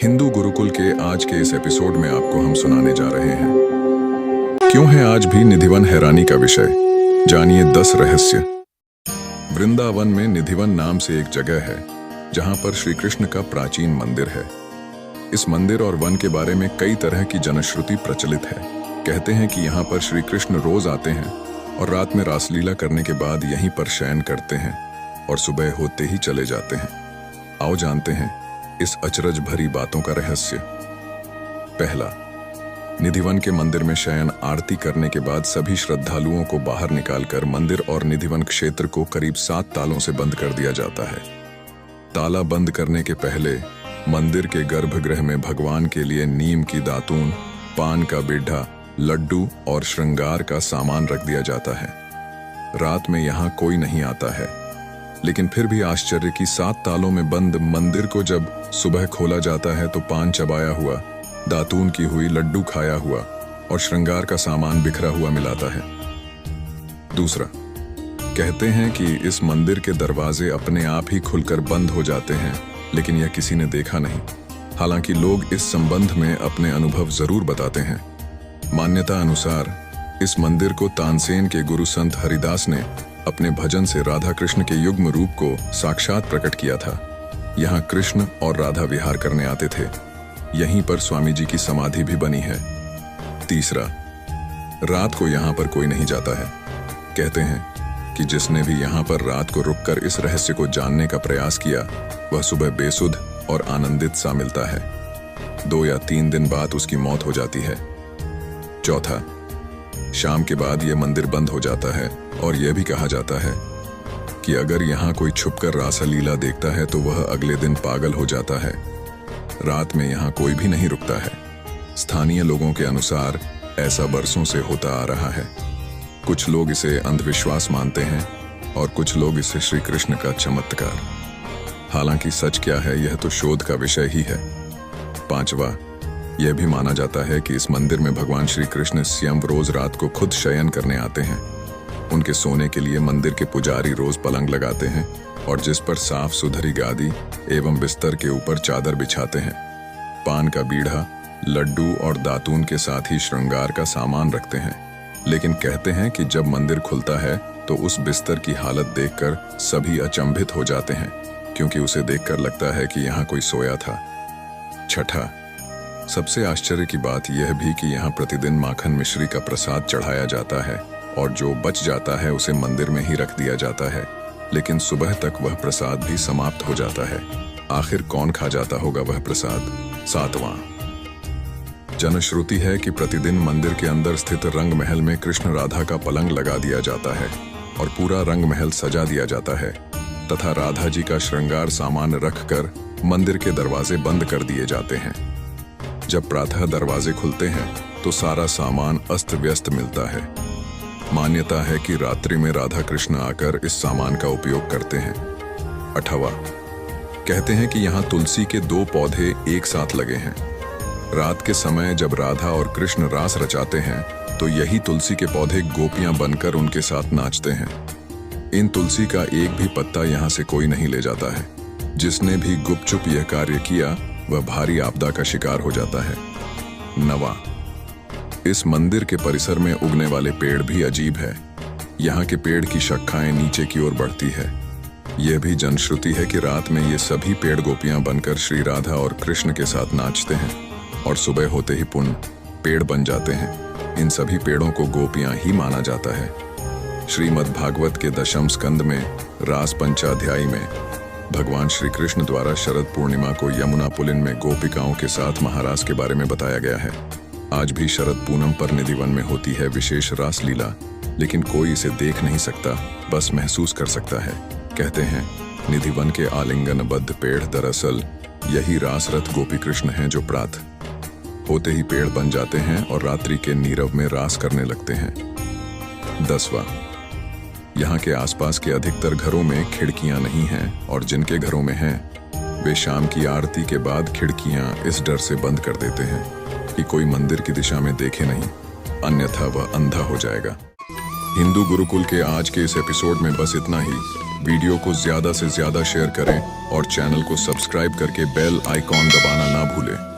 हिंदू गुरुकुल के आज के इस एपिसोड में आपको हम सुनाने जा रहे हैं क्यों है आज भी निधिवन हैरानी का विषय। जानिए 10 रहस्य। वृंदावन में निधिवन नाम से एक जगह है जहां पर श्री कृष्ण का प्राचीन मंदिर है। इस मंदिर और वन के बारे में कई तरह की जनश्रुति प्रचलित है। कहते हैं कि यहाँ पर श्री कृष्ण रोज आते हैं और रात में रासलीला करने के बाद यहीं पर शयन करते हैं और सुबह होते ही चले जाते हैं। आओ जानते हैं इस अचरज भरी बातों का रहस्य। पहला, निधिवन के मंदिर में शयन आरती करने के बाद सभी श्रद्धालुओं को बाहर निकालकर मंदिर और निधिवन क्षेत्र को करीब 7 तालों से बंद कर दिया जाता है। ताला बंद करने के पहले मंदिर के गर्भगृह में भगवान के लिए नीम की दातून, पान का बिड्ढा, लड्डू और श्रृंगार का सामान रख दिया जाता है। रात में यहाँ कोई नहीं आता है, लेकिन फिर भी आश्चर्य की 7 तालों में बंद मंदिर को जब सुबह खोला जाता है तो पान चबाया हुआ, दातून की हुई, लड्डू खाया हुआ और श्रृंगार का सामान बिखरा हुआ मिलाता है। दूसरा, कहते हैं कि इस मंदिर के दरवाजे अपने आप ही खुलकर बंद हो जाते हैं, लेकिन यह किसी ने देखा नहीं। हालांकि लोग इस संबंध में अपने अनुभव जरूर बताते हैं। मान्यता अनुसार इस मंदिर को तानसेन के गुरु संत हरिदास ने अपने भजन से राधा कृष्ण के युग्म रूप को साक्षात प्रकट किया था। यहाँ कृष्ण और राधा विहार करने आते थे। यहीं पर स्वामी जी की समाधि भी बनी है। तीसरा, रात को यहाँ पर कोई नहीं जाता है। कहते हैं कि जिसने भी यहाँ पर रात को रुककर इस रहस्य को जानने का प्रयास किया, वह सुबह बेसुध और आनंदित सा मिलता है। 2 या 3 दिन बाद उसकी मौत हो जाती है। चौथा, शाम के बाद यह मंदिर बंद हो जाता है और यह भी कहा जाता है कि अगर यहाँ कोई छुपकर रासलीला देखता है तो वह अगले दिन पागल हो जाता है। रात में यहाँ कोई भी नहीं रुकता है। स्थानीय लोगों के अनुसार ऐसा बरसों से होता आ रहा है। कुछ लोग इसे अंधविश्वास मानते हैं और कुछ लोग इसे श्री कृष्ण का चमत्कार। हालांकि सच क्या है यह तो शोध का विषय ही है। पांचवा, यह भी माना जाता है कि इस मंदिर में भगवान श्री कृष्ण स्वयं रोज रात को खुद शयन करने आते हैं। उनके सोने के लिए मंदिर के पुजारी रोज पलंग लगाते हैं और जिस पर साफ सुथरी गादी एवं बिस्तर के ऊपर चादर बिछाते हैं। पान का बीड़ा, लड्डू और दातून के साथ ही श्रृंगार का सामान रखते हैं। लेकिन कहते हैं कि जब मंदिर खुलता है तो उस बिस्तर की हालत देखकर सभी अचंभित हो जाते हैं, क्योंकि उसे देखकर लगता है कि यहाँ कोई सोया था। छठा, सबसे आश्चर्य की बात यह भी कि यहाँ प्रतिदिन माखन मिश्री का प्रसाद चढ़ाया जाता है और जो बच जाता है उसे मंदिर में ही रख दिया जाता है, लेकिन सुबह तक वह प्रसाद भी समाप्त हो जाता है। आखिर कौन खा जाता होगा वह प्रसाद? 7वां, जनश्रुति है कि प्रतिदिन मंदिर के अंदर स्थित रंग महल में कृष्ण राधा का पलंग लगा दिया जाता है और पूरा रंग महल सजा दिया जाता है तथा राधा जी का श्रृंगार सामान रखकर मंदिर के दरवाजे बंद कर दिए जाते हैं। जब प्रातः दरवाजे खुलते हैं तो सारा सामान अस्त व्यस्त मिलता है। मान्यता है कि रात्रि में राधा कृष्ण आकर इस सामान का उपयोग करते हैं। 8वां, कहते हैं कि यहाँ तुलसी के 2 पौधे एक साथ लगे हैं। रात के समय जब राधा और कृष्ण रास रचाते हैं तो यही तुलसी के पौधे गोपियां बनकर उनके साथ नाचते हैं। इन तुलसी का एक भी पत्ता यहाँ से कोई नहीं ले जाता है। जिसने भी गुपचुप यह कार्य किया वह भारी आपदा का शिकार हो जाता है। 9वां, इस मंदिर के परिसर में उगने वाले पेड़ भी अजीब है। यहाँ के पेड़ की शाखाएं नीचे की ओर बढ़ती है। यह भी जनश्रुति है कि रात में ये सभी पेड़ गोपियां बनकर श्री राधा और कृष्ण के साथ नाचते हैं और सुबह होते ही पुण्य पेड़ बन जाते हैं। इन सभी पेड़ों को गोपियां ही माना जाता है। श्रीमद् भागवत के 10वें स्कंद में रास पंचाध्यायी में भगवान श्री कृष्ण द्वारा शरद पूर्णिमा को यमुना पुलिन में गोपिकाओं के साथ महारास के बारे में बताया गया है। आज भी शरद पूनम पर निधिवन में होती है विशेष रासलीला, लेकिन कोई इसे देख नहीं सकता, बस महसूस कर सकता है। कहते हैं निधिवन के आलिंगनबद्ध पेड़ दरअसल यही रासरत गोपी कृष्ण हैं जो प्रातः होते ही पेड़ बन जाते हैं और रात्रि के नीरव में रास करने लगते हैं। 10वां, यहाँ के आसपास के अधिकतर घरों में खिड़कियां नहीं हैं और जिनके घरों में हैं वे शाम की आरती के बाद खिड़कियां इस डर से बंद कर देते हैं कि कोई मंदिर की दिशा में देखे नहीं, अन्यथा वह अंधा हो जाएगा। हिंदू गुरुकुल के आज के इस एपिसोड में बस इतना ही। वीडियो को ज्यादा से ज्यादा शेयर करें और चैनल को सब्सक्राइब करके बेल आइकॉन दबाना ना भूलें।